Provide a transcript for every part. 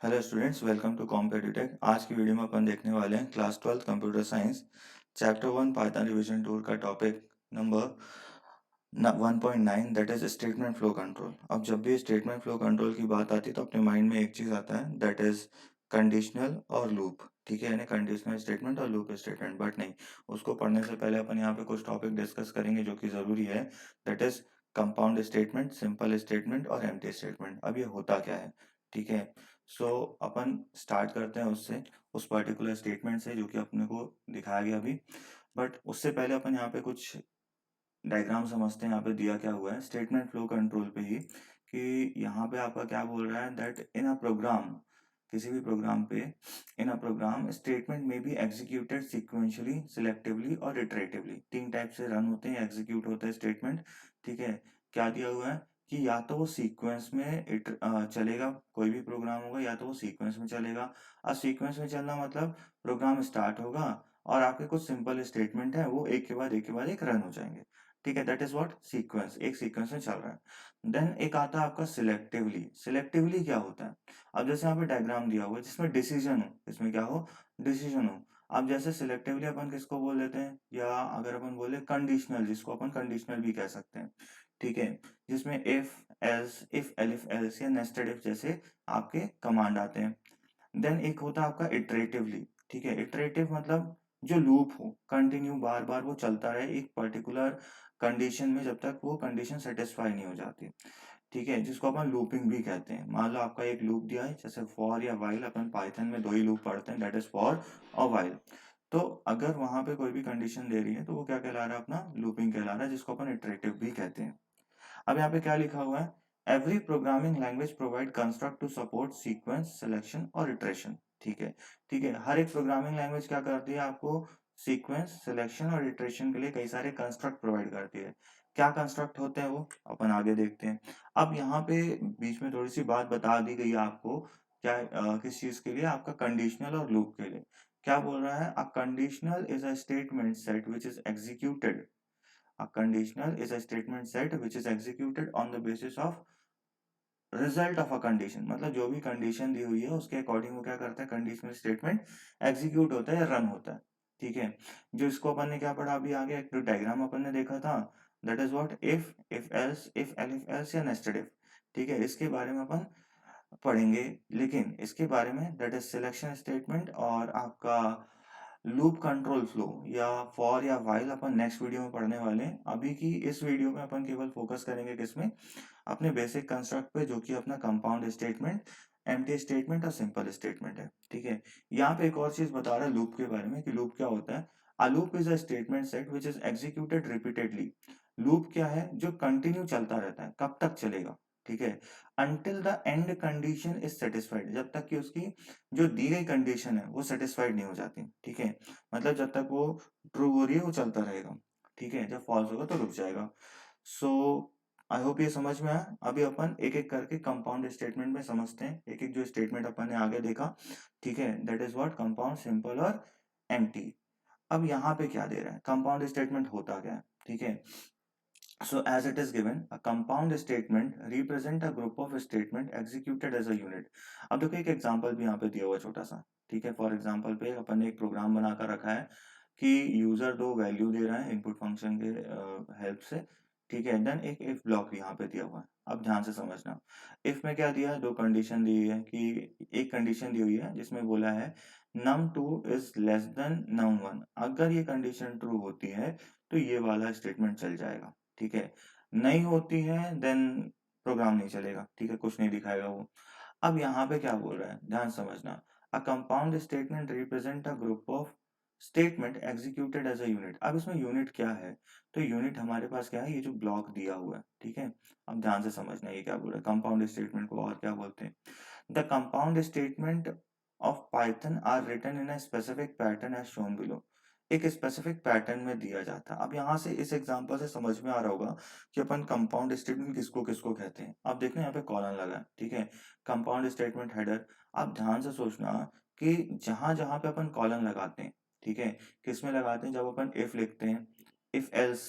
Hello students, welcome to Competitech. आज की video में अपन देखने वाले हैं class 12 computer science chapter 1 Python revision tour का topic number 1.9 that is statement flow control. अब जब भी स्टेटमेंट फ्लो कंट्रोल की बात आती है तो अपने माइंड में एक चीज आता है दैट इज कंडीशनल और लूप। ठीक है, यानी कंडीशनल स्टेटमेंट और लूप स्टेटमेंट। बट नहीं, उसको पढ़ने से पहले अपन यहाँ पे कुछ टॉपिक डिस्कस करेंगे जो कि जरूरी है। That is compound statement, simple statement और एम्प्टी स्टेटमेंट। अब ये होता क्या है? ठीक है, सो अपन स्टार्ट करते हैं उससे, उस पर्टिकुलर स्टेटमेंट से जो कि अपने को दिखाया गया अभी। बट उससे पहले अपन यहाँ पे कुछ डायग्राम समझते हैं। यहाँ पे दिया क्या हुआ है स्टेटमेंट फ्लो कंट्रोल पे ही, कि यहाँ पे आपका क्या बोल रहा है दैट इन अ प्रोग्राम, किसी भी प्रोग्राम पे, इन अ प्रोग्राम स्टेटमेंट में बी एग्जीक्यूटेड सिक्वेंशियली, सिलेक्टिवली और इटरेटिवली। तीन टाइप से रन होते हैं, एग्जीक्यूट होता है स्टेटमेंट। ठीक है, क्या दिया हुआ है कि या तो वो सीक्वेंस में चलेगा, कोई भी प्रोग्राम होगा या तो वो सीक्वेंस में चलेगा। अब सीक्वेंस में चलना मतलब प्रोग्राम स्टार्ट होगा और आपके कुछ सिंपल स्टेटमेंट है वो एक के बाद एक के बाद एक रन हो जाएंगे। ठीक है, दैट इज व्हाट सीक्वेंस, एक सीक्वेंस में चल रहा है। देन एक आता है आपका सिलेक्टिवली। सिलेक्टिवली क्या होता है? अब जैसे यहाँ पे डायग्राम दिया हुआ है जिसमें डिसीजन हो, इसमें क्या हो, डिसीजन हो। अब जैसे सिलेक्टिवली अपन किसको बोल देते हैं, या अगर अपन बोले कंडीशनल, जिसको अपन कंडीशनल भी कह सकते हैं। ठीक है, जिसमें इफ एलिफ एल्स या नेस्टेड इफ जैसे आपके कमांड आते हैं। देन एक होता है आपका इटरेटिवली। ठीक है, इटरेटिव मतलब जो लूप हो, कंटिन्यू बार बार वो चलता रहे एक पर्टिकुलर कंडीशन में जब तक वो कंडीशन सेटिस्फाई नहीं हो जाती। ठीक है, जिसको अपन लूपिंग भी कहते हैं। मान लो आपका एक लूप दिया है, जैसे फॉर या वाइल, अपन पाइथन में दो ही लूप पढ़ते हैं, दैट इज फॉर और वाइल। तो अगर वहां पे कोई भी कंडीशन दे रही है तो वो क्या कहला रहा है, अपना लूपिंग कहला रहा है, जिसको अपन इटरेटिव भी कहते हैं। अब यहाँ पे क्या लिखा हुआ है, every programming language provide construct to support sequence, selection और इटरेशन। ठीक है, ठीक है, हर एक प्रोग्रामिंग लैंग्वेज क्या करती है, आपको सीक्वेंस, सिलेक्शन और इटरेशन के लिए कई सारे कंस्ट्रक्ट प्रोवाइड करती है। क्या कंस्ट्रक्ट होते हैं वो अपन आगे देखते हैं। अब यहाँ पे बीच में थोड़ी सी बात बता दी गई है आपको, क्या किस चीज के लिए, आपका कंडीशनल और लूप के लिए। क्या बोल रहा है, a conditional is a statement set which is executed, a conditional is a statement set which is executed on the basis of result of a condition. मतलब जो भी कंडीशन दी हुई है उसके अकॉर्डिंग वो क्या करता है, कंडीशनल स्टेटमेंट एग्जीक्यूट होता है या रन होता है। ठीक है, जो इसको अपन ने क्या पढ़ा अभी आगे, एक डायग्राम अपन ने देखा था, that is what if else, if elif else या नेस्टेड इफ। ठीक है, इसके बारे में अपन पढ़ेंगे, लेकिन इसके बारे में दैट इज सिलेक्शन स्टेटमेंट और आपका लूप कंट्रोल फ्लो या फॉर या व्हाइल अपन नेक्स्ट वीडियो में पढ़ने वाले हैं। अभी की इस वीडियो में अपन केवल फोकस करेंगे किसमें, अपने बेसिक कंस्ट्रक्ट पे, जो कि अपना कंपाउंड स्टेटमेंट, एम्प्टी स्टेटमेंट और सिंपल स्टेटमेंट है। ठीक है, यहाँ पे एक और चीज बता रहा है लूप के बारे में कि लूप क्या होता है। A loop is a statement set which is executed repeatedly. Loop क्या है, जो कंटिन्यू चलता रहता है, कब तक चलेगा। ठीक है, until the end condition is satisfied, जब तक कि उसकी जो दी गई कंडीशन है वो सेटिस्फाइड नहीं हो जाती। ठीक है, मतलब जब तक वो ट्रू हो रही है वो चलता रहेगा। ठीक है, जब फॉल्स होगा तो रुक जाएगा। सो आई होप ये समझ में आया। अभी अपन एक एक करके कंपाउंड स्टेटमेंट में समझते हैं, एक एक जो स्टेटमेंट अपन ने आगे देखा। ठीक है, that is what compound, simple और एम्प्टी। अब यहाँ पे क्या दे रहा है, कंपाउंड स्टेटमेंट होता क्या है। ठीक है, so as it is given, a compound statement represent a group of statement executed as a unit। अब देखो एक एग्जांपल भी यहाँ पे दिया हुआ है छोटा सा। ठीक है, फॉर एग्जांपल पे अपन ने एक प्रोग्राम बनाकर रखा है कि यूजर दो वैल्यू दे रहा है इनपुट फंक्शन के हेल्प से। ठीक है, देन एक इफ ब्लॉक यहाँ पे दिया हुआ है। अब ध्यान से समझना, इफ में क्या दिया है, दो कंडीशन दी हुई है, कि एक कंडीशन दी हुई है जिसमें बोला है num2 is less than num1। अगर ये कंडीशन ट्रू होती है तो ये वाला स्टेटमेंट चल जाएगा। ठीक है, नहीं होती है देन प्रोग्राम नहीं चलेगा। ठीक है, कुछ नहीं दिखाएगा वो। अब यहाँ पे क्या बोल रहा है, ध्यान समझना, a compound statement represent a group of statement executed as a unit. अब इसमें यूनिट क्या है, तो यूनिट हमारे पास क्या है, ये जो ब्लॉक दिया हुआ है। ठीक है, अब ध्यान से समझना ये क्या बोल रहा है, कंपाउंड स्टेटमेंट को और क्या बोलते हैं, the compound statement of Python are written in a specific pattern as shown below. एक स्पेसिफिक पैटर्न में दिया जाता है। अब यहाँ से इस एग्जांपल से समझ में आ रहा होगा कि अपन कंपाउंड स्टेटमेंट किसको किसको कहते हैं। अब देखना यहाँ पे कॉलन लगा है। ठीक है, कंपाउंड स्टेटमेंट हेडर। आप ध्यान से सोचना कि जहां जहां पे अपन कॉलन लगाते हैं, ठीक है, किसमें लगाते हैं, जब अपन इफ लिखते हैं, if else,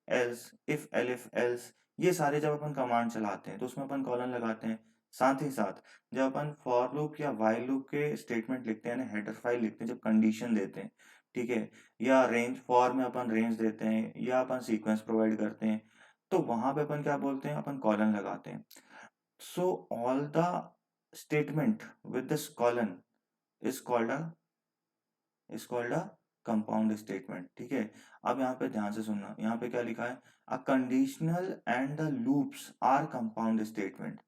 else, if elif else, ये सारे जब अपन कमांड चलाते हैं तो उसमें अपन कॉलन लगाते हैं। साथ ही साथ जब अपन फॉर लूप या व्हाइल लूप के स्टेटमेंट लिखते हैं ना, हेडर फाइल लिखते हैं, जब कंडीशन देते हैं, ठीक है, या रेंज फॉर में अपन रेंज देते हैं या अपन सीक्वेंस प्रोवाइड करते हैं, तो वहां पे अपन क्या बोलते हैं, अपन कॉलन लगाते हैं। So all the statement with this colon is called a compound statement, ठीक है। अब यहाँ पे ध्यान से सुनना, यहाँ पे क्या लिखा है, a conditional and the loops are compound statement,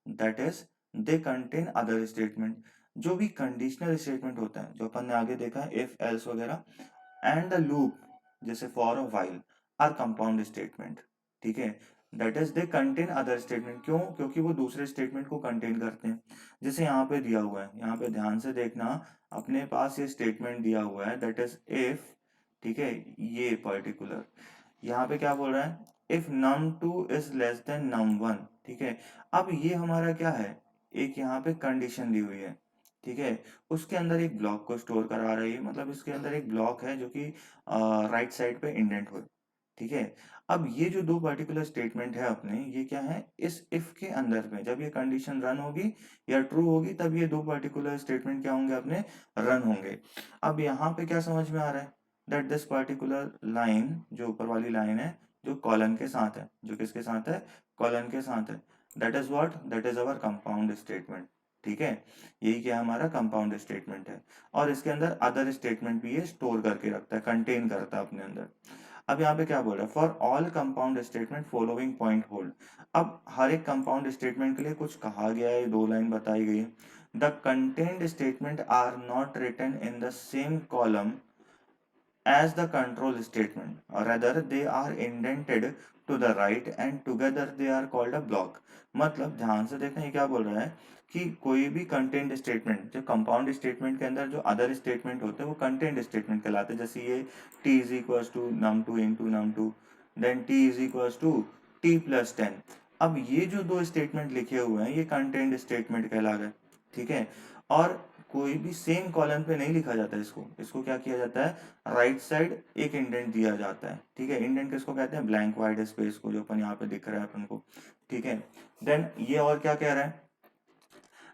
that is they contain other statement. जो भी कंडीशनल स्टेटमेंट होता है, जो अपन ने आगे देखा है, इफ एल्स वगैरह, एंड द लूप जैसे फॉर और व्हाइल आर कंपाउंड स्टेटमेंट, ठीक है। That is they contain other statement, क्यों, क्योंकि वो दूसरे स्टेटमेंट को कंटेन करते हैं। जैसे यहाँ पे दिया हुआ है, यहाँ पे ध्यान से देखना, अपने पास ये स्टेटमेंट दिया हुआ है, दैट इज इफ, ठीक है, ये पर्टिकुलर यहाँ पे क्या बोल रहा है, if num2 is less than num1, ठीक है। अब ये हमारा क्या है, एक यहाँ पे कंडीशन दी हुई है, ठीक है, उसके अंदर एक ब्लॉक को स्टोर करा रही है, मतलब इसके अंदर एक ब्लॉक है जो कि राइट साइड पे इंडेंट हो, ठीक है। अब ये जो दो पर्टिकुलर स्टेटमेंट है अपने, ये क्या है, इस इफ के अंदर में जब ये कंडीशन रन होगी या ट्रू होगी, तब ये दो पर्टिकुलर स्टेटमेंट क्या होंगे, अपने रन होंगे। अब यहाँ पे क्या समझ में आ रहा है, दैट दिस पर्टिकुलर लाइन, जो ऊपर वाली लाइन है, जो कॉलन के साथ है, जो किसके साथ है, कॉलन के साथ है, that is what, that is our compound statement, ठीक है। यही क्या हमारा कंपाउंड स्टेटमेंट है, और इसके अंदर अदर स्टेटमेंट भी ये स्टोर करके रखता है, कंटेन करता है अपने अंदर। अब यहाँ पे क्या बोल रहा है, for all compound statement following point hold. अब हर एक कंपाउंड स्टेटमेंट के लिए कुछ कहा गया है, दो लाइन बताई गई है। The content statement are not written in the same column as the control statement, or rather they are indented to the right and together they are called a block। मतलब ध्यान से देखना, ये क्या बोल रहा है कि कोई भी कंटेंट स्टेटमेंट, जो कंपाउंड स्टेटमेंट के अंदर जो अदर स्टेटमेंट होते हैं वो कंटेंट स्टेटमेंट कहलाते हैं। जैसे ये t is equals to num2 into num2, then t is equals to t plus 10। अब ये जो दो स्टेटमेंट लिखे हुए हैं, ये कंटेंट स्टेटमेंट कहला रहे हैं, ठीक है। और कोई भी सेम कॉलम पे नहीं लिखा जाता है, इसको इसको क्या किया जाता है, राइट साइड एक इंडेंट दिया जाता है, ठीक है। इंडेंट किसको कहते हैं, ब्लैंक वाइट स्पेस को, जो अपन यहाँ पे दिख रहा है अपन को, ठीक है। देन ये और क्या कह रहा है,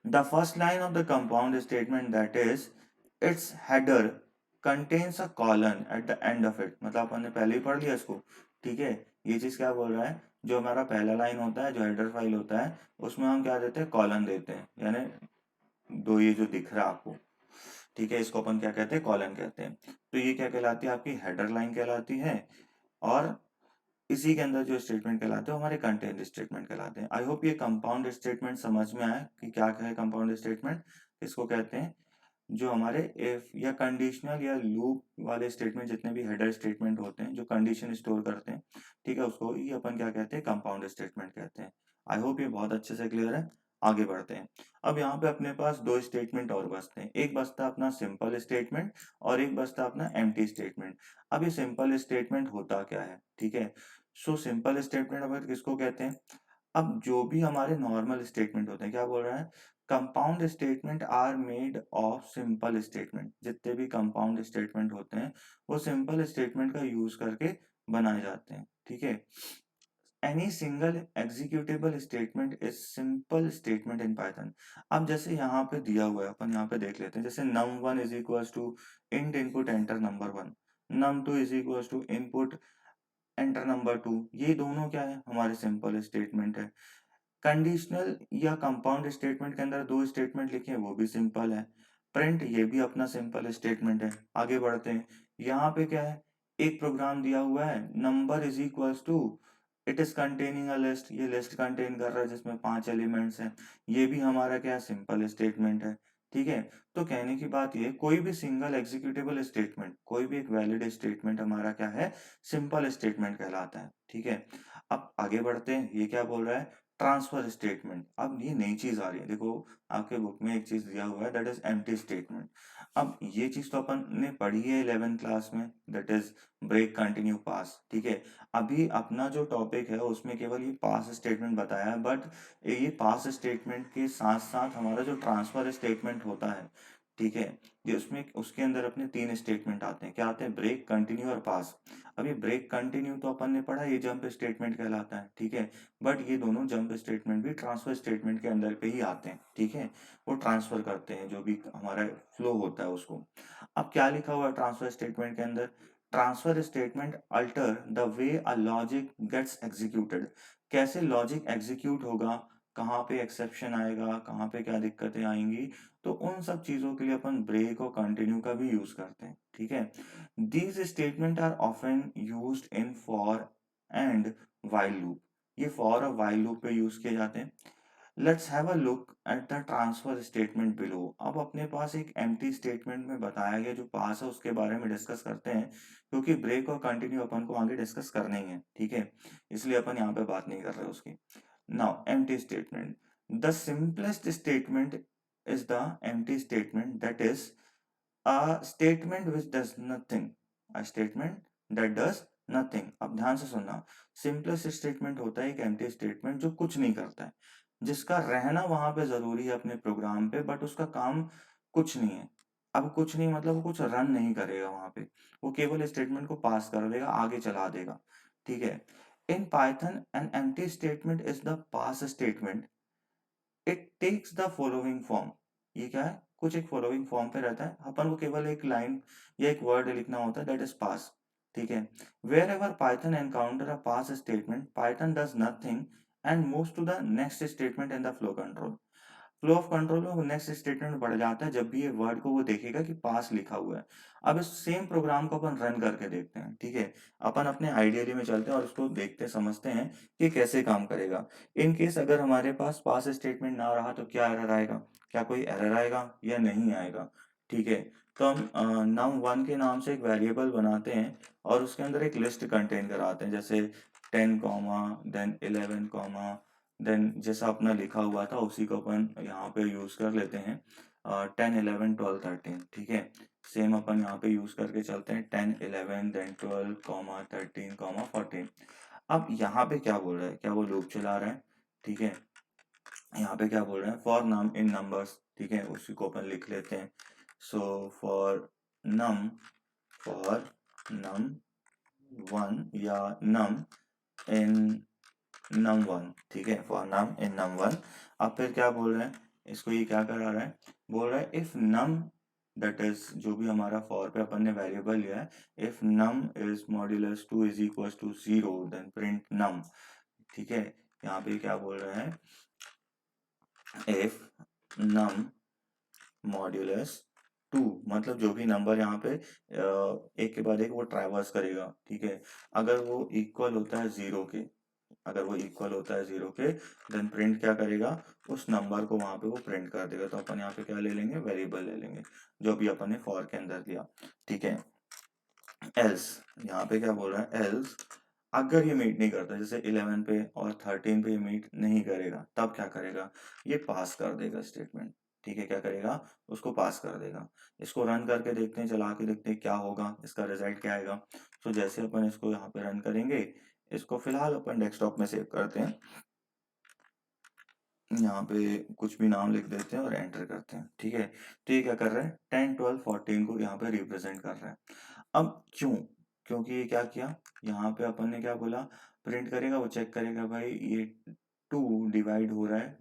the first line of the compound statement, that is it's header contains a colon at the end of it. मतलब अपन ने पहले ही पढ़ लिया इसको, ठीक है। ये चीज क्या बोल रहा है, जो हमारा पहला लाइन होता है, जो हेडर फाइल होता है, उसमें हम क्या देते हैं, कॉलन देते हैं, यानी दो ये जो दिख रहा है आपको, ठीक है, इसको अपन क्या कहते हैं, कॉलन कहते हैं। तो ये क्या कहलाती है, आपकी हेडर लाइन कहलाती है, और इसी के अंदर जो स्टेटमेंट कहलाते हैं, हमारे कंटेंट स्टेटमेंट कहलाते हैं। आई होप ये कंपाउंड स्टेटमेंट समझ में आए कि क्या है कंपाउंड स्टेटमेंट, इसको कहते हैं। जो हमारे इफ या कंडीशनल या लूप वाले स्टेटमेंट, जितने भी हेडर स्टेटमेंट होते हैं जो कंडीशन स्टोर करते हैं, ठीक है, उसको ही अपन क्या कहते हैं, कंपाउंड स्टेटमेंट कहते हैं। आई होप ये बहुत अच्छे से क्लियर है। आगे बढ़ते हैं। अब यहाँ पे अपने पास दो स्टेटमेंट और बचते हैं, एक बचता अपना सिंपल स्टेटमेंट और एक बचता अपना एम्प्टी स्टेटमेंट। अब ये सिंपल स्टेटमेंट होता क्या है, ठीक है। सो सिंपल स्टेटमेंट अब किसको कहते हैं, अब जो भी हमारे नॉर्मल स्टेटमेंट होते हैं, क्या बोल रहा है, compound statement are made of simple statement. जितने भी कंपाउंड स्टेटमेंट होते हैं वो सिंपल स्टेटमेंट का यूज करके बनाए जाते हैं, ठीक है। Any single executable statement is simple statement in Python. अब जैसे यहाँ पे दिया हुआ है, अपन यहाँ पे देख लेते हैं, जैसे num1 is equals to int input enter number 1, num2 is equals to input enter number 2। ये दोनों क्या है, हमारे सिंपल स्टेटमेंट है। कंडीशनल या कंपाउंड स्टेटमेंट के अंदर दो स्टेटमेंट लिखे हैं, वो भी सिंपल है। प्रिंट, ये भी अपना सिंपल स्टेटमेंट है। आगे बढ़ते हैं, यहाँ पे क्या है, एक प्रोग्राम दिया हुआ है, number is equals to it is containing a list, ये लिस्ट कंटेन कर रहा है जिसमें 5 एलिमेंट्स हैं। ये भी हमारा क्या है, सिंपल स्टेटमेंट है, ठीक है। तो कहने की बात ये, कोई भी सिंगल एग्जीक्यूटेबल स्टेटमेंट, कोई भी एक वैलिड स्टेटमेंट हमारा क्या है, सिंपल स्टेटमेंट कहलाता है, ठीक है। अब आगे बढ़ते हैं, ये क्या बोल रहा है, ट्रांसफर स्टेटमेंट। अब ये नई चीज आ रही है, देखो आपके बुक में एक चीज दिया हुआ है, दैट इज एम्प्टी स्टेटमेंट। अब ये चीज तो अपन ने पढ़ी है 11th क्लास में, दैट इज ब्रेक कंटिन्यू पास, ठीक है। अभी अपना जो टॉपिक है उसमें केवल ये पास स्टेटमेंट बताया है, बट ये पास स्टेटमेंट के साथ साथ हमारा जो ट्रांसफर स्टेटमेंट होता है, ठीक है। ये उसमें उसके अंदर अपने 3 स्टेटमेंट आते हैं। क्या आते हैं? ब्रेक, कंटिन्यू और पास। अब ये ब्रेक कंटिन्यू तो अपन ने पढ़ा, ये जंप स्टेटमेंट कहलाता है, ठीक है। बट ये दोनों जंप स्टेटमेंट भी ट्रांसफर स्टेटमेंट के अंदर पे ही आते हैं, ठीक है। वो ट्रांसफर करते हैं जो भी हमारा फ्लो होता है उसको। अब क्या लिखा हुआ है ट्रांसफर स्टेटमेंट के अंदर? Transfer statement alter the way a logic gates executed. कैसे लॉजिक एग्जीक्यूट होगा, कहाँ पे एक्सेप्शन आएगा, कहाँ पे क्या दिक्कतें आएंगी, तो उन सब चीजों के लिए अपन ब्रेक और कंटिन्यू का भी यूज करते हैं, ठीक है। These statement are often used in for and while loop. ये फॉर और व्हाइल लूप पे यूज किए जाते हैं। Let's have a look at the transfer statement below. अब अपने पास एक एम्प्टी स्टेटमेंट में बताया गया जो पास है उसके बारे में डिस्कस करते हैं, क्योंकि ब्रेक और कंटिन्यू अपन को आगे डिस्कस करना ही है, ठीक है। इसलिए अपन यहाँ पे बात नहीं कर रहे उसकी। Now, empty statement. The simplest statement is the empty statement, that is a statement which does nothing. A statement that does nothing. अब ध्यान से सुनना। सिंपलेस्ट स्टेटमेंट होता है एक एम्प्टी स्टेटमेंट जो कुछ नहीं करता है, जिसका रहना वहां पे जरूरी है अपने प्रोग्राम पे, बट उसका काम कुछ नहीं है। अब कुछ नहीं मतलब वो कुछ रन नहीं करेगा वहां पे, वो केवल स्टेटमेंट को पास कर देगा, आगे चला देगा, ठीक है। In Python an empty statement is the pass statement. It takes the following form. ये क्या है? कुछ एक फॉलोइंग फॉर्म पे रहता है, अपन को केवल एक लाइन या एक वर्ड लिखना होता है, दैट इज पास, ठीक है। Wherever Python encounter a pass statement, Python does nothing and moves to the next statement in the flow control. Flow of control में वो नेक्स्ट स्टेटमेंट बढ़ जाता है जब भी ये वर्ड को वो देखेगा कि पास लिखा हुआ है। अब इस सेम प्रोग्राम को अपन रन करके देखते हैं, ठीक है। अपन अपने आइडियली में चलते हैं और इसको देखते समझते हैं कि कैसे काम करेगा। इन केस अगर हमारे पास स्टेटमेंट ना रहा तो क्या एरर आएगा? क्या कोई एरर आएगा या नहीं आएगा? ठीक है। तो हम num1 के नाम से एक वेरिएबल बनाते हैं और उसके अंदर एक लिस्ट कंटेन कराते हैं, जैसे 10 कॉमा देन 11 कॉमा देन जैसा अपना लिखा हुआ था उसी को अपन यहाँ पे यूज कर लेते हैं। 10 11 12 13, ठीक है। सेम अपन यहाँ पे यूज करके चलते हैं 10 11 देन 12 13 14। अब यहाँ पे क्या बोल रहा है? क्या वो लूप चला रहा है? ठीक है। यहाँ पे क्या बोल रहे हैं? फॉर नम इन नंबर्स, ठीक है, उसी को अपन लिख लेते हैं। सो नम फॉर नम वन या नम इन num1, ठीक है, फॉर नम इन num1। अब फिर क्या बोल रहे हैं? इसको ये क्या करा रहा है? बोल रहा है इफ नम, दैट इज जो भी हमारा फॉर पे अपन ने वेरिएबल लिया है, if num is modulus 2 is equal to 0 then print num, ठीक है। यहाँ पे क्या बोल रहे हैं? इफ नम मॉड्यूलस 2, मतलब जो भी नंबर यहाँ पे एक के बाद एक वो ट्रैवर्स करेगा, ठीक है। अगर वो इक्वल होता है 0 के, अगर वो इक्वल होता है 0 के, देन प्रिंट क्या करेगा? उस नंबर को वहां पे वो प्रिंट कर देगा। तो अपन यहाँ पे क्या ले लेंगे? वेरिएबल ले लेंगे जो भी अपन ने फॉर के अंदर दिया, ठीक है। एल्स, यहाँ पे क्या बोल रहा है? एल्स अगर ये मीट नहीं करता, जैसे 11 पे और 13 पे ये मीट नहीं करेगा, तब क्या करेगा? ये पास कर देगा स्टेटमेंट, ठीक है। क्या करेगा? उसको पास कर देगा। इसको रन करके देखते हैं, चला के देखते हैं क्या होगा, इसका रिजल्ट क्या आएगा। तो जैसे अपन इसको यहाँ पे रन करेंगे, इसको फिलहाल अपन डेस्कटॉप में सेव करते हैं, यहाँ पे कुछ भी नाम लिख देते हैं और एंटर करते हैं, ठीक है। तो ये क्या कर रहा है? 10 12 14 को यहाँ पे रिप्रेजेंट कर रहा है। अब क्यों? क्योंकि ये क्या किया, यहाँ पे अपन ने क्या बोला? प्रिंट करेगा, वो चेक करेगा भाई ये 2 डिवाइड हो रहा है,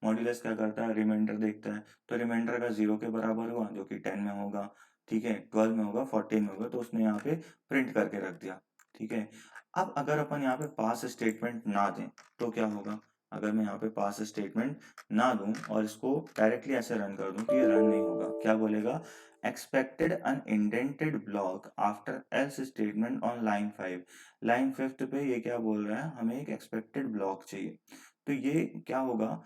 मॉड्यूलस क्या करता है? रिमाइंडर देखता है, तो रिमाइंडर का 0 के बराबर हुआ जो कि 10 में होगा, ठीक है, 12 में होगा, 14 में होगा, तो उसने यहाँ पे प्रिंट करके रख दिया, ठीक है। अब अगर अपन यहाँ पे पास स्टेटमेंट ना दें तो क्या होगा? अगर मैं यहाँ पे पास स्टेटमेंट ना दूं और इसको डायरेक्टली ऐसे रन कर दूं तो ये रन नहीं होगा। क्या बोलेगा? Expected an indented block after else statement on line 5। Line 5 पे ये क्या बोल रहा है? हमें एक एक्सपेक्टेड ब्लॉक चाहिए। तो ये क्या होगा?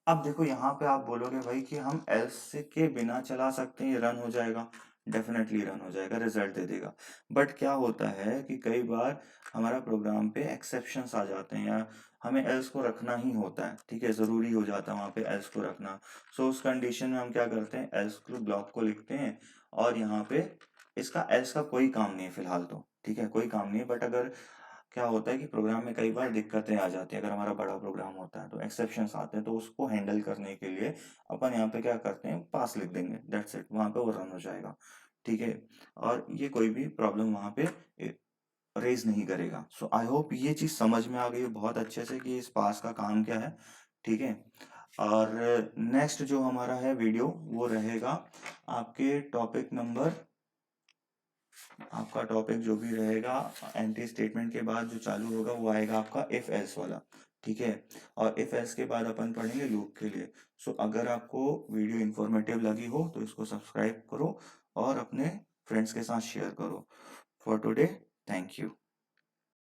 अब देखो यहाँ पे आप बोलोगे भाई कि हम एल्स के बिना चला सकते हैं, ये रन हो जाएगा। डेफिनेटली रन हो जाएगा, रिजल्ट दे देगा। बट क्या होता है कि कई बार हमारा प्रोग्राम पे एक्सेप्शंस आ जाते हैं या हमें एल्स को रखना ही होता है, ठीक है, जरूरी हो जाता है वहां पे एल्स को रखना। सो उस कंडीशन में हम क्या करते हैं? एल्स ब्लॉक को लिखते हैं और यहाँ पे इसका एल्स का कोई काम नहीं है फिलहाल तो, ठीक है, कोई काम नहीं है। बट अगर क्या होता है कि प्रोग्राम में कई बार दिक्कतें आ जाती हैं, अगर हमारा बड़ा प्रोग्राम होता है तो एक्सेप्शंस आते हैं, तो उसको हैंडल करने के लिए अपन यहाँ पे क्या करते हैं, पास लिख देंगे, दैट्स इट, वहाँ पे वो रन हो जाएगा। ठीक है, और ये कोई भी प्रॉब्लम वहाँ पे रेज नहीं करेगा। सो आई होप ये चीज समझ में आ गई है बहुत अच्छे से कि इस पास का काम क्या है। ठीक है, और नेक्स्ट जो हमारा है वीडियो वो रहेगा आपके टॉपिक नंबर, आपका टॉपिक जो भी रहेगा एंटी स्टेटमेंट के बाद जो चालू होगा वो आएगा आपका इफ एल्स वाला। ठीक है, और इफ एल्स के बाद अपन पढ़ेंगे लूप के लिए। सो अगर आपको वीडियो इंफॉर्मेटिव लगी हो तो इसको सब्सक्राइब करो और अपने फ्रेंड्स के साथ शेयर करो। For today, thank you.